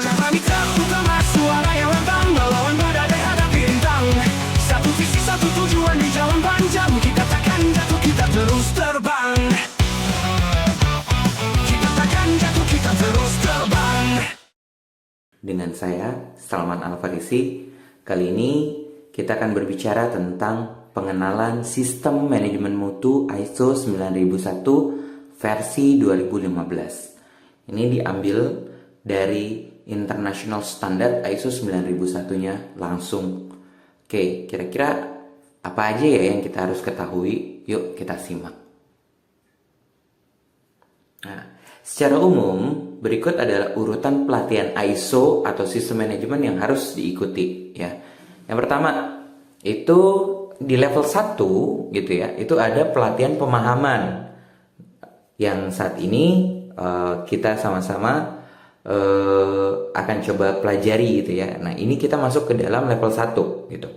Bernama mitra utama, suara yang lantang melawan badai hadapi rintang. Satu visi, satu tujuan di jalan panjang. Kita takkan jatuh, kita terus terbang. Kita takkan jatuh, kita terus terbang. Dengan saya, Salman Al-Farisi. Kali ini kita akan berbicara tentang pengenalan sistem manajemen mutu ISO 9001 versi 2015. Ini diambil dari International Standard ISO 9001-nya langsung. Oke, kira-kira apa aja ya yang kita harus ketahui? Yuk kita simak. Nah, secara umum, berikut adalah urutan pelatihan ISO atau sistem manajemen yang harus diikuti ya. Yang pertama, itu di level 1 gitu ya. Itu ada pelatihan pemahaman yang saat ini kita sama-sama akan coba pelajari gitu ya. Nah, ini kita masuk ke dalam level 1 gitu.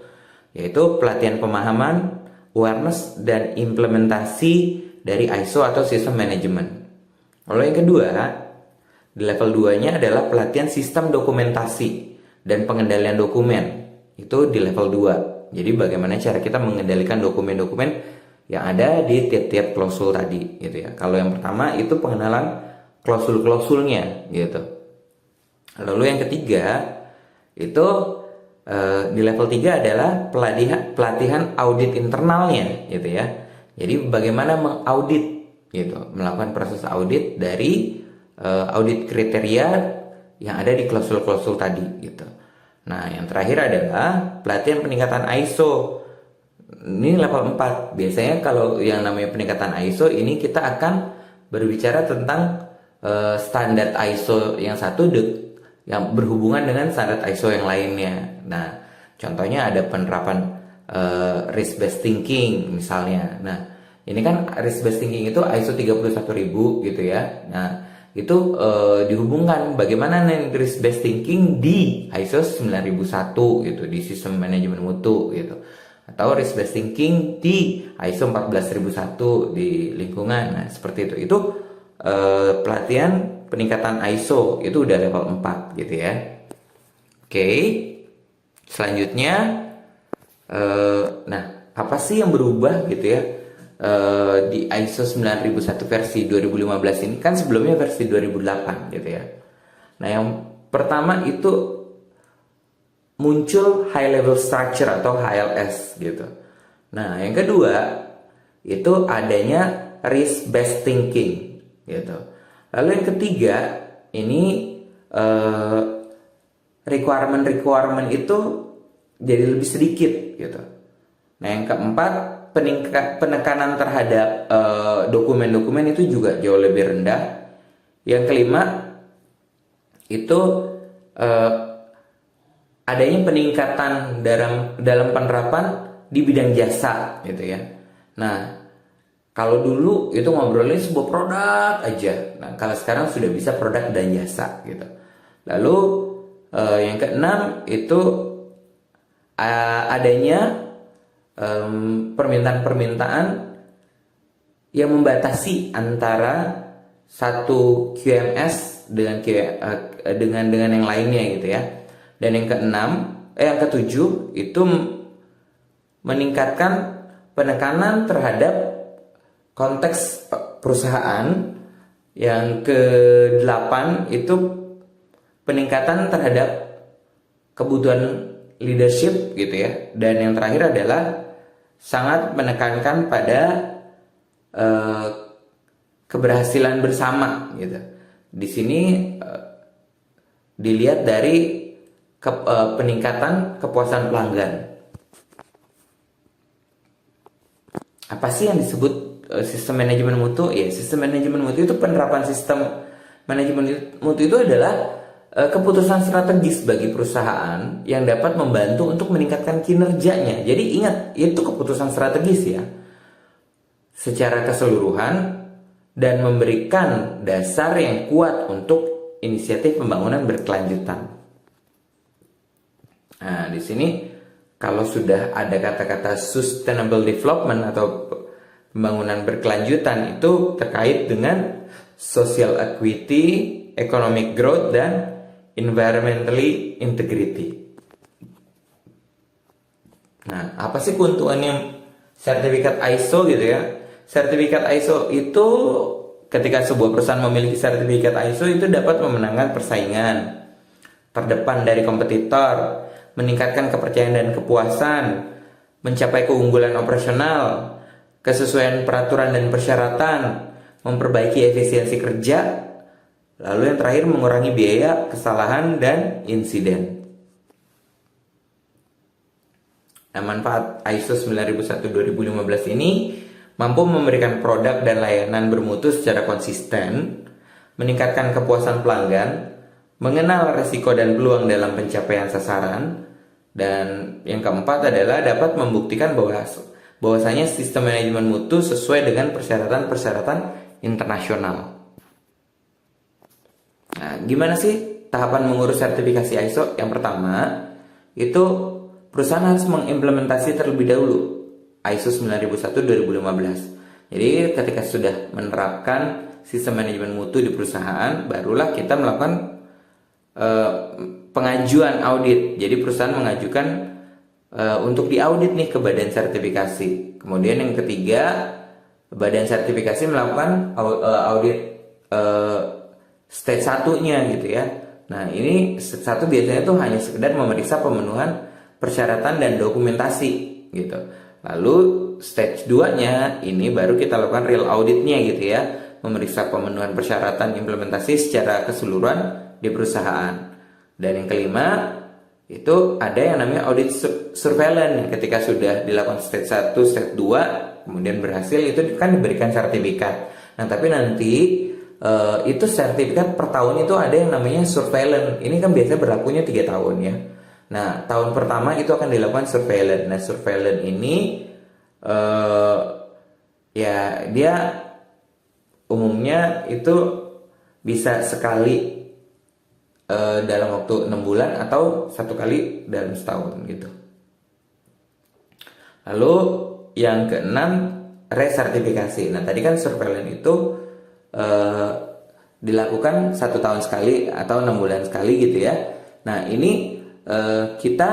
Yaitu pelatihan pemahaman, awareness dan implementasi dari ISO atau sistem manajemen. Lalu yang kedua, di level 2-nya adalah pelatihan sistem dokumentasi dan pengendalian dokumen. Itu di level 2. Jadi bagaimana cara kita mengendalikan dokumen-dokumen yang ada di tiap-tiap klausul tadi gitu ya. Kalau yang pertama itu pengenalan klausul-klausulnya gitu. Lalu yang ketiga itu di level 3 adalah pelatihan audit internalnya gitu ya. Jadi bagaimana mengaudit gitu, melakukan proses audit dari audit kriteria yang ada di klausul-klausul tadi gitu. Nah, yang terakhir adalah pelatihan peningkatan ISO. Ini level 4. Biasanya kalau yang namanya peningkatan ISO ini kita akan berbicara tentang standar ISO yang satu yang berhubungan dengan standar ISO yang lainnya. Nah, contohnya ada penerapan risk based thinking misalnya. Nah, ini kan risk based thinking itu ISO 31000 gitu ya. Nah, itu dihubungkan bagaimana risk based thinking di ISO 9001 gitu, di sistem manajemen mutu gitu. Atau risk based thinking di ISO 14001 di lingkungan. Nah, seperti itu. Itu pelatihan peningkatan ISO itu udah level 4 gitu ya. Oke. Selanjutnya nah, apa sih yang berubah gitu ya? Di ISO 9001 versi 2015 ini kan sebelumnya versi 2008 gitu ya. Nah, yang pertama itu muncul high level structure atau HLS gitu. Nah, yang kedua itu adanya risk based thinking gitu. Lalu yang ketiga ini requirement itu jadi lebih sedikit gitu. Nah, yang keempat penekanan terhadap dokumen-dokumen itu juga jauh lebih rendah. Yang kelima itu adanya peningkatan dalam penerapan di bidang jasa gitu ya. Nah, kalau dulu itu ngobrolin sebuah produk aja. Nah, kalau sekarang sudah bisa produk dan jasa gitu. Lalu yang keenam itu adanya permintaan-permintaan yang membatasi antara satu QMS dengan yang lainnya gitu ya. Dan yang ketujuh itu meningkatkan penekanan terhadap konteks perusahaan. Yang ke-8 itu peningkatan terhadap kebutuhan leadership gitu ya. Dan yang terakhir adalah sangat menekankan pada keberhasilan bersama gitu. Di sini dilihat dari peningkatan kepuasan pelanggan. Apa sih yang disebut sistem manajemen mutu? Ya, sistem manajemen mutu itu penerapan sistem manajemen mutu itu adalah keputusan strategis bagi perusahaan yang dapat membantu untuk meningkatkan kinerjanya. Jadi ingat, itu keputusan strategis ya, secara keseluruhan dan memberikan dasar yang kuat untuk inisiatif pembangunan berkelanjutan. Nah, di sini kalau sudah ada kata-kata sustainable development atau pembangunan berkelanjutan, itu terkait dengan social equity, economic growth, dan environmentally integrity. Nah, apa sih keuntungannya sertifikat ISO gitu ya? Sertifikat ISO itu ketika sebuah perusahaan memiliki sertifikat ISO itu dapat memenangkan persaingan terdepan dari kompetitor, meningkatkan kepercayaan dan kepuasan, mencapai keunggulan operasional, kesesuaian peraturan dan persyaratan, memperbaiki efisiensi kerja, lalu yang terakhir mengurangi biaya, kesalahan, dan insiden. Nah, manfaat ISO 9001-2015 ini mampu memberikan produk dan layanan bermutu secara konsisten, meningkatkan kepuasan pelanggan, mengenal resiko dan peluang dalam pencapaian sasaran, dan yang keempat adalah dapat membuktikan bahwasanya sistem manajemen mutu sesuai dengan persyaratan-persyaratan internasional. Nah, gimana sih tahapan mengurus sertifikasi ISO? Yang pertama, itu perusahaan harus mengimplementasi terlebih dahulu ISO 9001-2015. Jadi ketika sudah menerapkan sistem manajemen mutu di perusahaan, barulah kita melakukan pengajuan audit. Jadi perusahaan mengajukan untuk diaudit nih ke badan sertifikasi. Kemudian yang ketiga, badan sertifikasi melakukan audit stage 1-nya gitu ya. Nah, ini stage 1 biasanya tuh hanya sekedar memeriksa pemenuhan persyaratan dan dokumentasi gitu. Lalu stage 2-nya ini baru kita lakukan real auditnya gitu ya, memeriksa pemenuhan persyaratan implementasi secara keseluruhan di perusahaan. Dan yang kelima itu ada yang namanya audit surveillance. Ketika sudah dilakukan stage 1, stage 2 kemudian berhasil, itu kan diberikan sertifikat. Nah, tapi nanti itu sertifikat per tahun itu ada yang namanya surveillance. Ini kan biasanya berlakunya 3 tahun ya. Nah, tahun pertama itu akan dilakukan surveillance. Nah, surveillance ini ya dia umumnya itu bisa sekali dalam waktu 6 bulan atau 1 kali dalam setahun gitu. Lalu yang keenam, resertifikasi. Nah, tadi kan surveillance itu dilakukan 1 tahun sekali atau 6 bulan sekali gitu ya. Nah, ini kita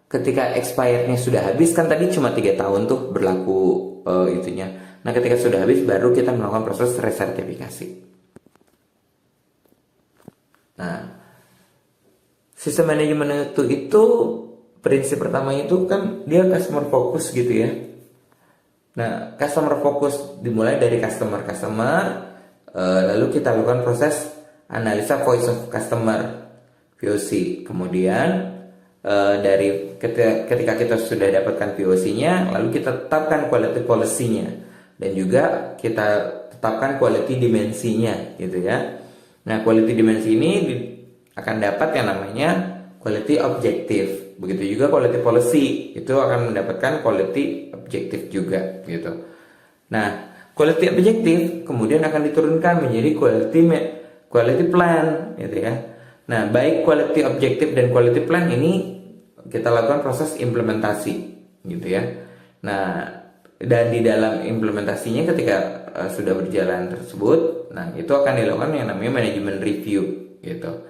ketika expirednya sudah habis, kan tadi cuma 3 tahun tuh berlaku itunya. Nah, ketika sudah habis baru kita melakukan proses resertifikasi. Nah, sistem manajemen itu prinsip pertama itu kan dia customer focus gitu ya. Nah, customer focus dimulai dari customer, lalu kita lakukan proses analisa voice of customer, VOC. Kemudian dari ketika kita sudah dapatkan VOC-nya, lalu kita tetapkan quality policy-nya, dan juga kita tetapkan quality dimensinya gitu ya. Nah, quality dimensi ini akan dapat yang namanya quality objective. Begitu juga quality policy itu akan mendapatkan quality objective juga gitu. Nah, quality objective kemudian akan diturunkan menjadi quality plan gitu ya. Nah, baik quality objective dan quality plan ini kita lakukan proses implementasi gitu ya. Nah, dan di dalam implementasinya ketika sudah berjalan tersebut, nah itu akan dilakukan yang namanya manajemen review gitu.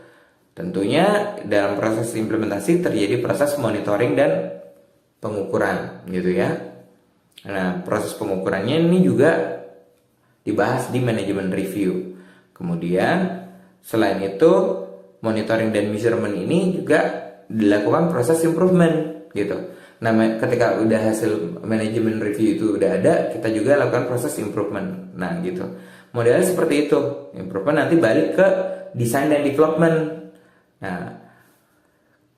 Tentunya dalam proses implementasi terjadi proses monitoring dan pengukuran gitu ya. Nah, proses pengukurannya ini juga dibahas di manajemen review. Kemudian selain itu monitoring dan measurement ini juga dilakukan proses improvement gitu. Nah, ketika udah hasil manajemen review itu udah ada, kita juga lakukan proses improvement. Nah, gitu. Modelnya seperti itu. Improvement nanti balik ke design dan development. Nah,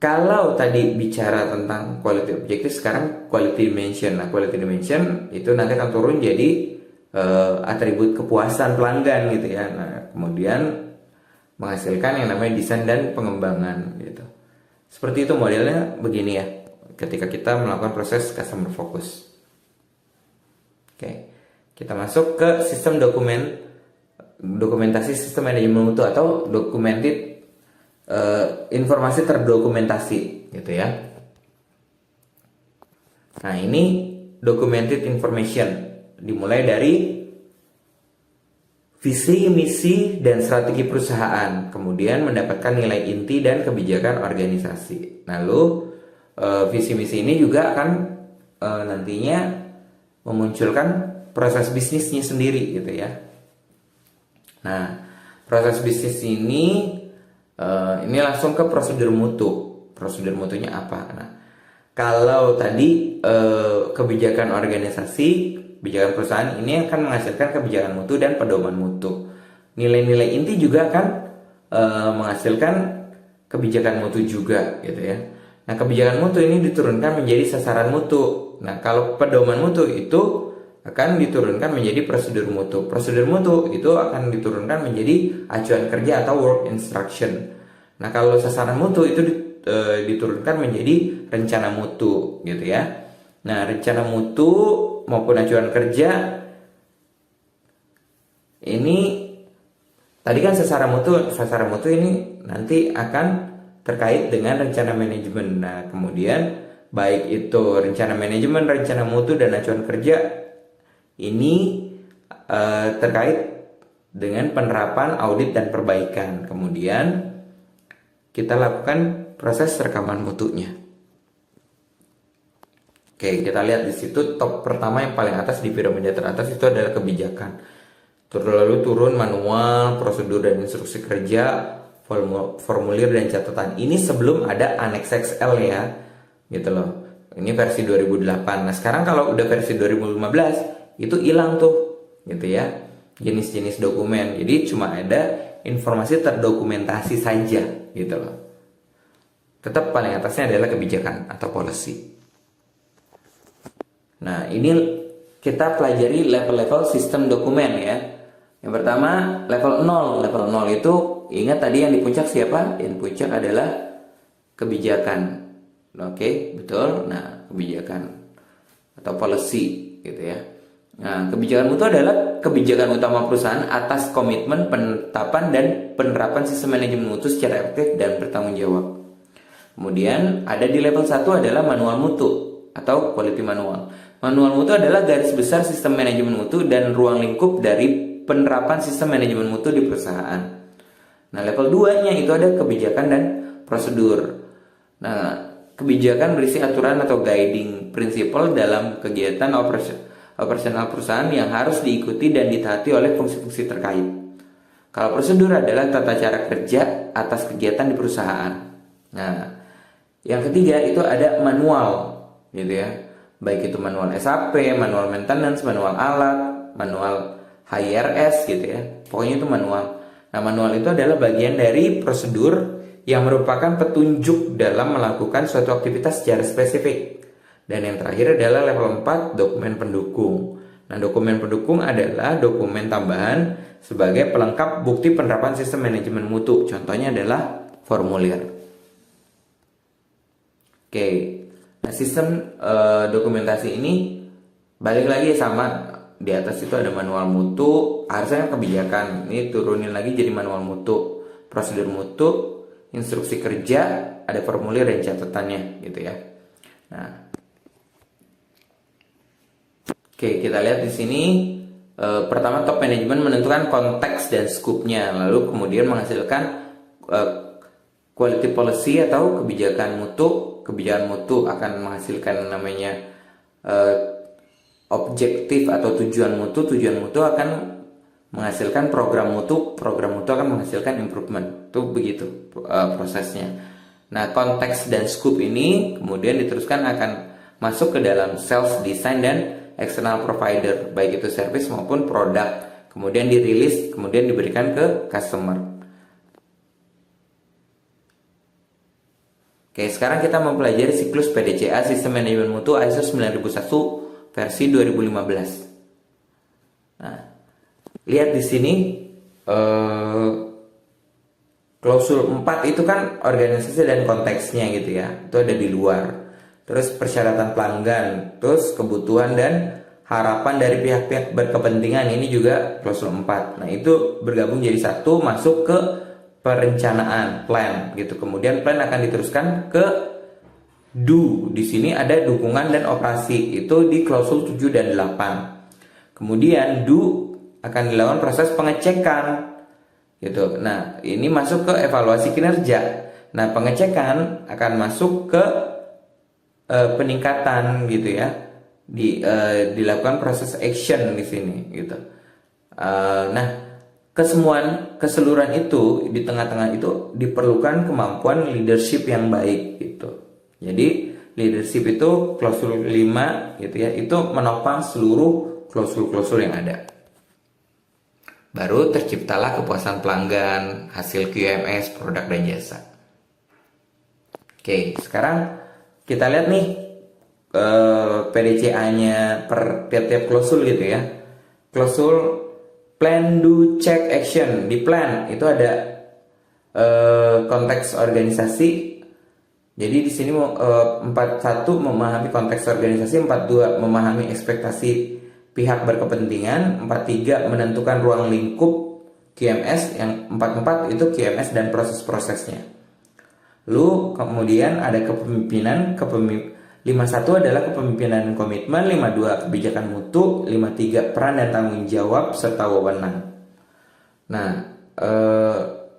kalau tadi bicara tentang quality objective, sekarang quality dimension. Nah, quality dimension itu nanti akan turun jadi atribut kepuasan pelanggan gitu ya. Nah, kemudian menghasilkan yang namanya desain dan pengembangan gitu. Seperti itu modelnya begini ya, ketika kita melakukan proses customer focus. Oke, kita masuk ke sistem dokumentasi sistem manajemen mutu atau documented informasi terdokumentasi gitu ya. Nah, ini documented information dimulai dari visi, misi, dan strategi perusahaan. Kemudian mendapatkan nilai inti dan kebijakan organisasi. Lalu visi misi ini juga akan nantinya memunculkan proses bisnisnya sendiri gitu ya. Nah, proses bisnis ini langsung ke prosedur mutu. Prosedur mutunya apa? Nah, kalau tadi kebijakan organisasi, kebijakan perusahaan ini akan menghasilkan kebijakan mutu dan pedoman mutu. Nilai-nilai inti juga akan menghasilkan kebijakan mutu juga gitu ya. Nah, kebijakan mutu ini diturunkan menjadi sasaran mutu. Nah, kalau pedoman mutu itu akan diturunkan menjadi prosedur mutu. Prosedur mutu itu akan diturunkan menjadi acuan kerja atau work instruction. Nah, kalau sasaran mutu itu diturunkan menjadi rencana mutu gitu ya. Nah, rencana mutu maupun acuan kerja ini tadi kan sasaran mutu ini nanti akan terkait dengan rencana manajemen. Nah, kemudian baik itu rencana manajemen, rencana mutu, dan acuan kerja ini terkait dengan penerapan audit dan perbaikan. Kemudian kita lakukan proses rekaman mutunya. Oke, kita lihat di situ top pertama yang paling atas di piramida teratas itu adalah kebijakan. Lalu turun manual, prosedur dan instruksi kerja, formulir dan catatan. Ini sebelum ada Annex XL ya, gitu loh. Ini versi 2008. Nah, sekarang kalau udah versi 2015 itu hilang tuh, gitu ya. Jenis-jenis dokumen. Jadi cuma ada informasi terdokumentasi saja, gitu loh. Tetap paling atasnya adalah kebijakan atau policy. Nah, ini kita pelajari level-level sistem dokumen ya. Yang pertama level 0. Level 0 itu ingat tadi yang di puncak siapa? Yang puncak adalah kebijakan. Oke, betul. Nah, kebijakan atau policy gitu ya. Nah, kebijakan mutu adalah kebijakan utama perusahaan atas komitmen penetapan dan penerapan sistem manajemen mutu secara efektif dan bertanggung jawab. Kemudian ada di level 1 adalah manual mutu atau quality manual. Manual mutu adalah garis besar sistem manajemen mutu dan ruang lingkup dari penerapan sistem manajemen mutu di perusahaan. Nah, level 2-nya itu ada kebijakan dan prosedur. Nah, kebijakan berisi aturan atau guiding principle dalam kegiatan operasional perusahaan yang harus diikuti dan ditaati oleh fungsi-fungsi terkait. Kalau prosedur adalah tata cara kerja atas kegiatan di perusahaan. Nah, yang ketiga itu ada manual, gitu ya. Baik itu manual SAP, manual maintenance, manual alat, manual HRS gitu ya. Pokoknya itu manual. Nah, manual itu adalah bagian dari prosedur yang merupakan petunjuk dalam melakukan suatu aktivitas secara spesifik. Dan yang terakhir adalah level 4, dokumen pendukung. Nah, dokumen pendukung adalah dokumen tambahan sebagai pelengkap bukti penerapan sistem manajemen mutu. Contohnya adalah formulir. Oke, nah sistem dokumentasi ini balik lagi sama, di atas itu ada manual mutu, harusnya kebijakan, ini turunin lagi jadi manual mutu, prosedur mutu, instruksi kerja, ada formulir dan catatannya gitu ya. Nah, oke, kita lihat di sini pertama top manajemen menentukan konteks dan skupnya, lalu kemudian menghasilkan quality policy atau kebijakan mutu. Kebijakan mutu akan menghasilkan namanya objektif atau tujuan mutu. Tujuan mutu akan menghasilkan program mutu akan menghasilkan improvement. Itu begitu prosesnya. Nah, konteks dan scope ini kemudian diteruskan akan masuk ke dalam sales, design, dan external provider, baik itu service maupun produk. Kemudian dirilis, kemudian diberikan ke customer. Oke, sekarang kita mempelajari siklus PDCA, Sistem Manajemen Mutu ISO 9001 versi 2015. Nah, lihat di sini klausul 4 itu kan organisasi dan konteksnya gitu ya. Itu ada di luar. Terus persyaratan pelanggan, terus kebutuhan dan harapan dari pihak-pihak berkepentingan, ini juga klausul 4. Nah, itu bergabung jadi satu, masuk ke perencanaan, plan gitu. Kemudian plan akan diteruskan ke do. Di sini ada dukungan dan operasi, itu di klausul 7 dan 8. Kemudian do akan dilakukan proses pengecekan gitu. Nah, ini masuk ke evaluasi kinerja. Nah, pengecekan akan masuk ke peningkatan gitu ya. Dilakukan proses action di sini gitu. Nah, keseluruhan itu di tengah-tengah itu diperlukan kemampuan leadership yang baik gitu. Jadi leadership itu klausul 5 gitu ya, itu menopang seluruh klausul-klausul yang ada. Baru terciptalah kepuasan pelanggan, hasil QMS, produk dan jasa. Oke, sekarang kita lihat nih PDCA-nya per tiap-tiap klausul gitu ya. Klausul plan, do, check, action. Di plan itu ada konteks organisasi. Jadi di sini 41 memahami konteks organisasi, 42 memahami ekspektasi pihak berkepentingan, 43 menentukan ruang lingkup QMS, yang 44 itu QMS dan proses-prosesnya. Lalu kemudian ada kepemimpinan, 51 adalah kepemimpinan dan komitmen, 52 kebijakan mutu, 53 peran dan tanggung jawab serta wewenang. Nah,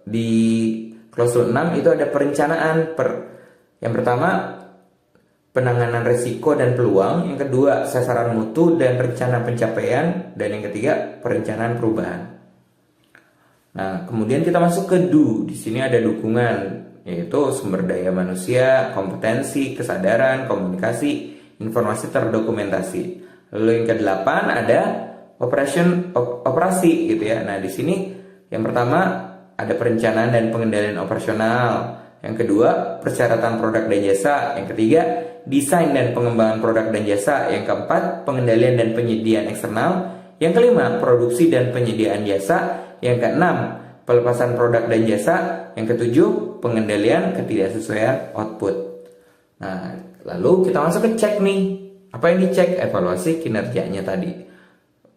di klausul 6 itu ada perencanaan. Yang pertama, penanganan risiko dan peluang. Yang kedua, sasaran mutu dan rencana pencapaian. Dan yang ketiga, perencanaan perubahan. Nah, kemudian kita masuk ke do. Di sini ada dukungan, yaitu sumber daya manusia, kompetensi, kesadaran, komunikasi, informasi terdokumentasi. Lalu yang ke-8 ada operasi gitu ya. Nah, di sini yang pertama ada perencanaan dan pengendalian operasional. Yang kedua, persyaratan produk dan jasa. Yang ketiga, desain dan pengembangan produk dan jasa. Yang keempat, pengendalian dan penyediaan eksternal. Yang kelima, produksi dan penyediaan jasa. Yang keenam, pelepasan produk dan jasa. Yang ketujuh, pengendalian ketidaksesuaian output. Nah, lalu kita masuk ke cek nih. Apa yang dicek? Evaluasi kinerjanya tadi.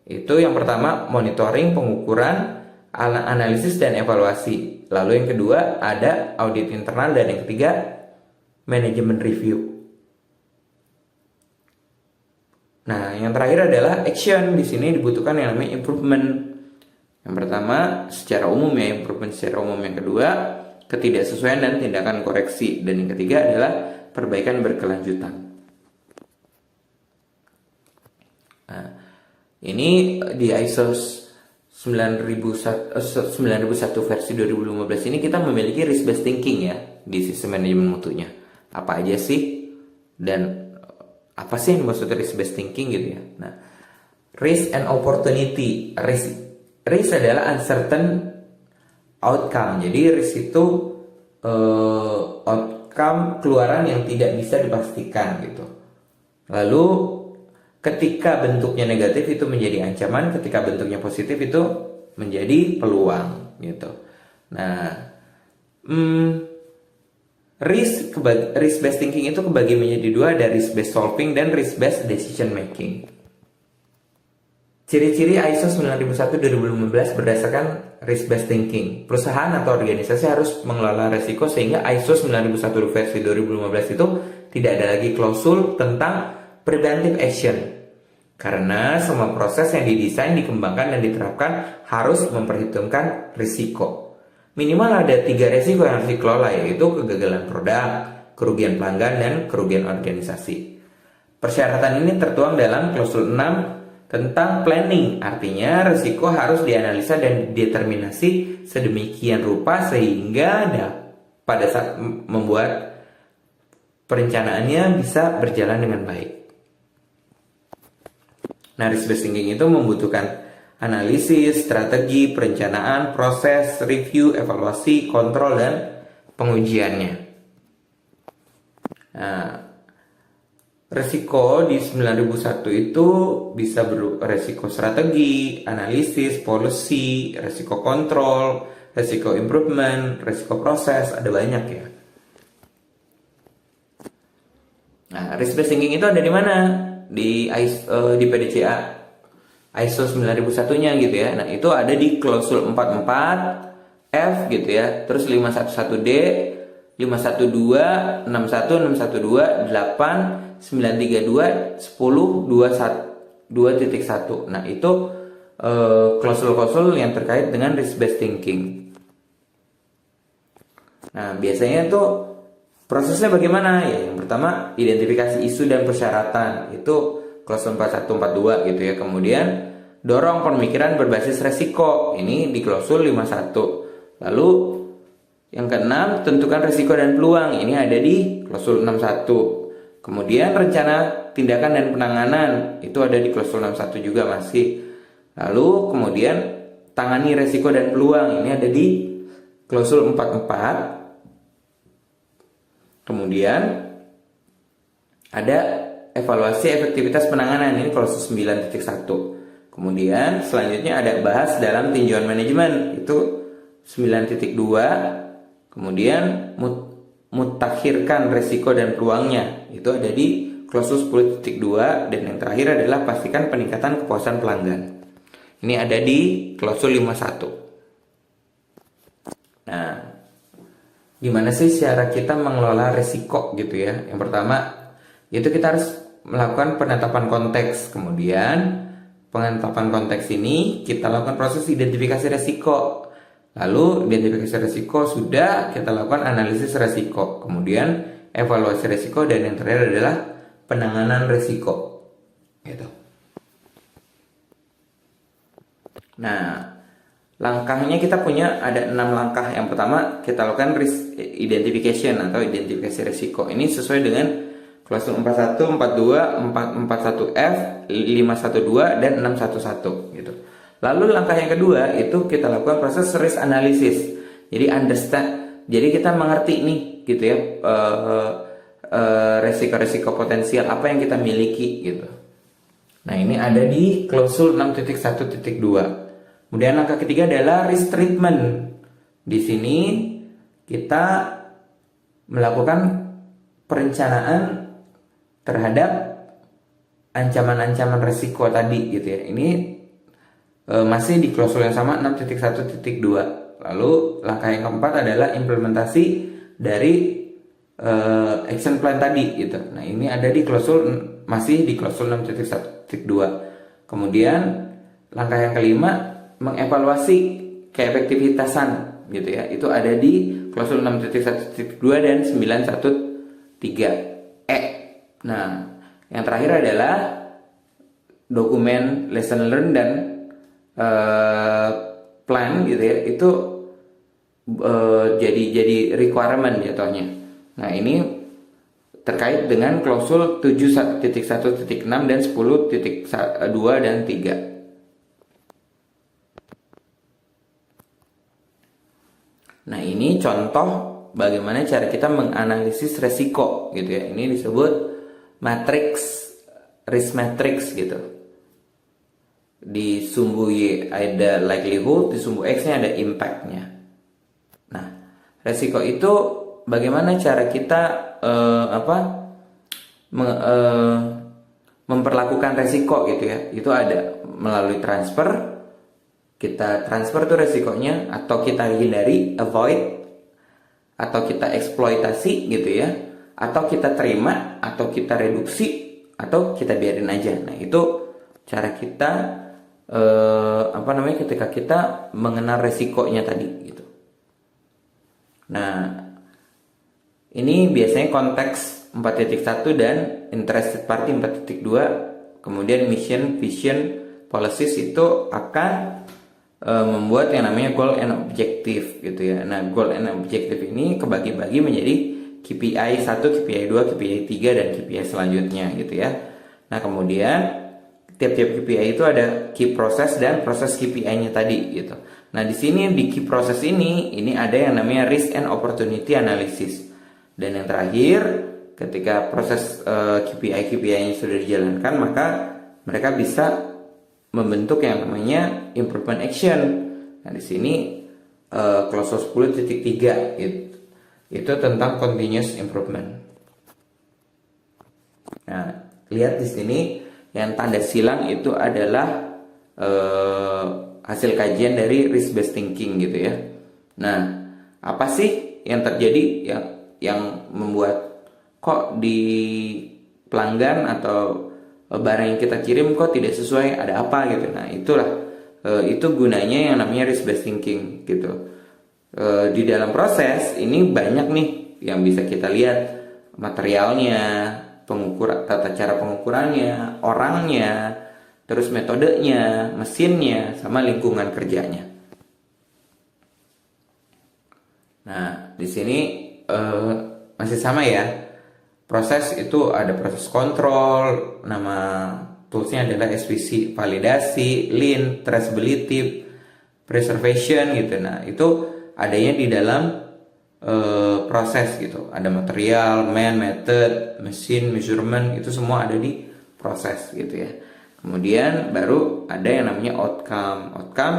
Itu yang pertama, monitoring, pengukuran, analisis dan evaluasi. Lalu yang kedua ada audit internal, dan yang ketiga manajemen review. Nah, yang terakhir adalah action. Di sini dibutuhkan yang namanya improvement. Yang pertama secara umum ya, improvement secara umum. Yang kedua ketidaksesuaian dan tindakan koreksi, dan yang ketiga adalah perbaikan berkelanjutan. Nah, ini di ISO 9001 versi 2015 ini kita memiliki risk based thinking ya di sistem manajemen mutunya. Apa aja sih dan apa sih yang maksud risk based thinking gitu ya. Nah, risk and opportunity. Risk adalah uncertain outcome. Jadi risk itu outcome, keluaran yang tidak bisa dipastikan gitu. Lalu ketika bentuknya negatif itu menjadi ancaman, ketika bentuknya positif itu menjadi peluang gitu. Nah, risk based thinking itu kebagi menjadi dua, ada risk based solving dan risk based decision making. Ciri-ciri ISO 9001/2015 berdasarkan risk based thinking. Perusahaan atau organisasi harus mengelola risiko sehingga ISO 9001 versi 2015 itu tidak ada lagi klausul tentang preventive action. Karena semua proses yang didesain, dikembangkan, dan diterapkan harus memperhitungkan risiko. Minimal ada 3 risiko yang harus dikelola, yaitu kegagalan produk, kerugian pelanggan, dan kerugian organisasi. Persyaratan ini tertuang dalam klausul 6 tentang planning. Artinya risiko harus dianalisa dan dideterminasi sedemikian rupa sehingga pada saat membuat perencanaannya bisa berjalan dengan baik. Nah, risk based thinking itu membutuhkan analisis, strategi, perencanaan, proses, review, evaluasi, kontrol, dan pengujiannya. Nah, resiko di 9001 itu bisa resiko strategi, analisis, policy, resiko kontrol, resiko improvement, resiko proses, ada banyak ya. Nah, risk based thinking itu ada di mana? Di PDCA ISO 9001-nya gitu ya. Nah, itu ada di klausul 44F gitu ya. Terus 511D, 512, 61, 612, 8, 932, 10, 2.1. Nah, itu klausul-klausul yang terkait dengan risk based thinking. Nah, biasanya tuh prosesnya bagaimana? Ya, yang pertama identifikasi isu dan persyaratan, itu klausul 4142 gitu ya. Kemudian dorong pemikiran berbasis resiko, ini di klausul 51. Lalu yang keenam, tentukan resiko dan peluang, ini ada di klausul 61. Kemudian rencana tindakan dan penanganan, itu ada di klausul 61 juga masih. Lalu kemudian tangani resiko dan peluang, ini ada di klausul 44. Kemudian ada evaluasi efektivitas penanganan, ini klausul 9.1. Kemudian selanjutnya ada bahas dalam tinjauan manajemen, itu 9.2. Kemudian mutakhirkan resiko dan peluangnya, itu ada di klausul 10.2. Dan yang terakhir adalah pastikan peningkatan kepuasan pelanggan, ini ada di klausul 51. Nah, gimana sih cara kita mengelola resiko gitu ya? Yang pertama, itu kita harus melakukan penetapan konteks. Kemudian penetapan konteks ini kita lakukan proses identifikasi resiko. Lalu identifikasi resiko sudah, kita lakukan analisis resiko. Kemudian evaluasi resiko, dan yang terakhir adalah penanganan resiko. Gitu. Nah, langkahnya kita punya ada 6 langkah. Yang pertama, kita lakukan risk identification atau identifikasi resiko. Ini sesuai dengan klausul 41, 42, 441F, 512 dan 611 gitu. Lalu langkah yang kedua itu kita lakukan proses risk analysis. Jadi jadi kita mengerti nih gitu ya, resiko-resiko potensial apa yang kita miliki gitu. Nah, ini ada di klausul 6.1.2. Kemudian langkah ketiga adalah risk treatment. Di sini kita melakukan perencanaan terhadap ancaman-ancaman resiko tadi gitu ya. Ini masih di klausul yang sama 6.1.2. Lalu langkah yang keempat adalah implementasi dari action plan tadi gitu. Nah, ini ada di masih di klausul 6.1.2. Kemudian langkah yang kelima, mengevaluasi keefektivitasan gitu ya. Itu ada di klausul 6.1.2 dan 913E. Nah, yang terakhir adalah dokumen lesson learned dan plan gitu ya. Itu jadi requirement jatuhnya. Nah, ini terkait dengan klausul 7.1.6 dan 10.2 dan 3. Nah, ini contoh bagaimana cara kita menganalisis resiko gitu ya. Ini disebut risk matrix gitu. Di sumbu Y ada likelihood, di sumbu X-nya ada impact-nya. Nah, resiko itu bagaimana cara kita memperlakukan resiko gitu ya. Itu ada melalui transfer. Kita transfer tuh resikonya, atau kita hindari, avoid, atau kita eksploitasi gitu ya, atau kita terima, atau kita reduksi, atau kita biarin aja. Nah, itu cara kita ketika kita mengenal resikonya tadi gitu. Nah, ini biasanya konteks 4.1 dan interested party 4.2. Kemudian mission, vision, policies itu akan membuat yang namanya goal and objective gitu ya. Nah, goal and objective ini kebagi-bagi menjadi KPI 1, KPI 2, KPI 3 dan KPI selanjutnya gitu ya. Nah, kemudian tiap-tiap KPI itu ada key process dan proses KPI-nya tadi gitu. Nah, di sini di key process ini ada yang namanya risk and opportunity analysis. Dan yang terakhir, ketika proses KPI-nya sudah dijalankan, maka mereka bisa membentuk yang namanya improvement action. Nah, di sini klausul 10.3 itu tentang continuous improvement. Nah, lihat di sini yang tanda silang itu adalah hasil kajian dari risk based thinking gitu ya. Nah, apa sih yang terjadi yang membuat kok di pelanggan atau barang yang kita kirim kok tidak sesuai, ada apa gitu. Nah, itulah itu gunanya yang namanya risk based thinking gitu. Di dalam proses ini banyak nih yang bisa kita lihat, materialnya, tata cara pengukurannya, orangnya, terus metodenya, mesinnya, sama lingkungan kerjanya. Nah, di sini masih sama ya. Proses itu ada proses kontrol, nama toolsnya adalah SVC, validasi, lean, traceability, preservation gitu. Nah, itu adanya di dalam proses gitu. Ada material, man, method, mesin, measurement, itu semua ada di proses gitu ya. Kemudian baru ada yang namanya outcome. Outcome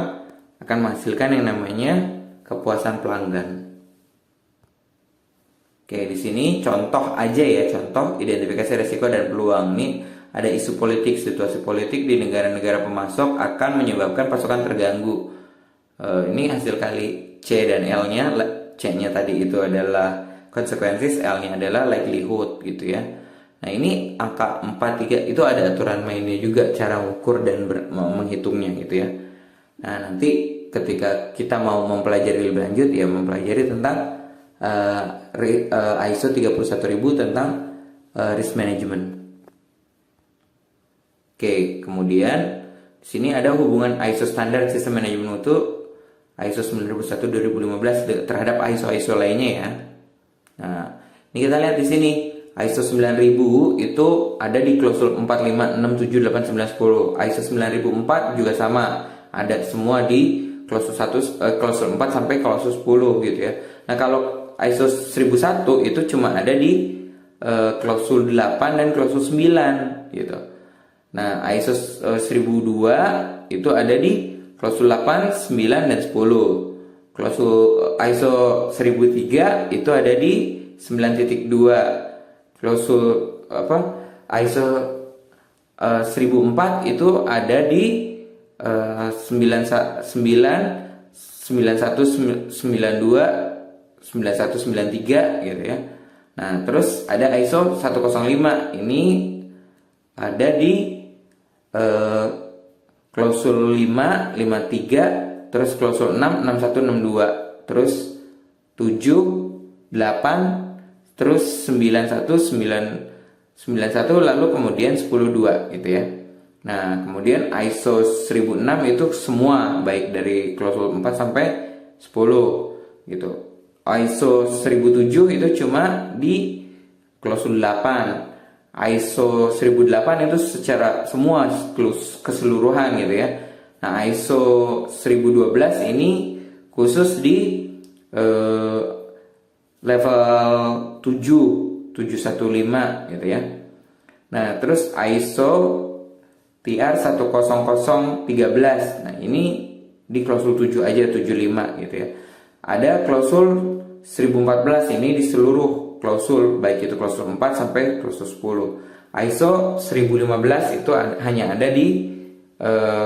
akan menghasilkan yang namanya kepuasan pelanggan. Oke, di sini contoh aja ya, contoh identifikasi risiko dan peluang. Nih ada isu politik, situasi politik di negara-negara pemasok akan menyebabkan pasokan terganggu. Ini hasil kali C dan L-nya. C-nya tadi itu adalah consequences, L-nya adalah likelihood gitu ya. Nah, ini angka 43 itu ada aturan mainnya juga, cara mengukur dan menghitungnya gitu ya. Nah, nanti ketika kita mau mempelajari lebih lanjut ya, mempelajari tentang ISO 31000 tentang risk management. Oke, kemudian di sini ada hubungan ISO standar sistem manajemen mutu ISO 9001 2015 terhadap ISO lainnya ya. Nah, ini kita lihat di sini ISO 9000 itu ada di klausul 4, 5, 6, 7, 8, 9, 10. ISO 9004 juga sama, ada semua di klausul 1, klausul 4 sampai klausul 10 gitu ya. Nah, kalau ISO 1001 itu cuma ada di klausul 8 dan klausul 9 gitu. Nah, ISO 1002 itu ada di klausul 8, 9, dan 10. Klausul ISO 1003 itu ada di 9.2. Klausul ISO 1004 itu ada di 9192, 9193 gitu ya. Nah, terus ada ISO 105, ini ada di klausul 5, 53, terus klausul 6, 61, 62, terus 7, 8, terus 91, 91, lalu kemudian 102 gitu ya. Nah, kemudian ISO 1006 itu semua, baik dari klausul 4 sampai 10 gitu. ISO 1007 itu cuma di klausul 8. ISO 1008 itu secara semua keseluruhan gitu ya. Nah, ISO 1012 ini khusus di level 715 gitu ya. Nah, terus ISO TR 10013. Nah, ini di klausul 7 aja, 75 gitu ya. Ada klausul 1014, ini di seluruh klausul, baik itu klausul 4 sampai klausul 10. ISO 1015 itu hanya ada di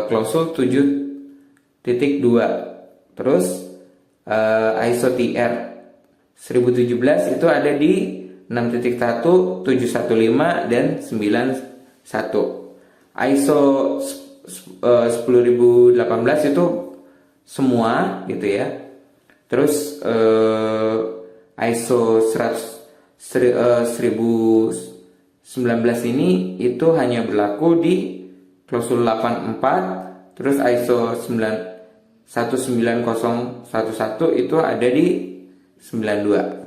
klausul 7.2. Terus ISO TR 1017 itu ada di 6.1, 715 dan 91. ISO 10018 itu semua gitu ya. Terus ISO 1019 ini itu hanya berlaku di klausul 84. Terus ISO 19011 itu ada di 92.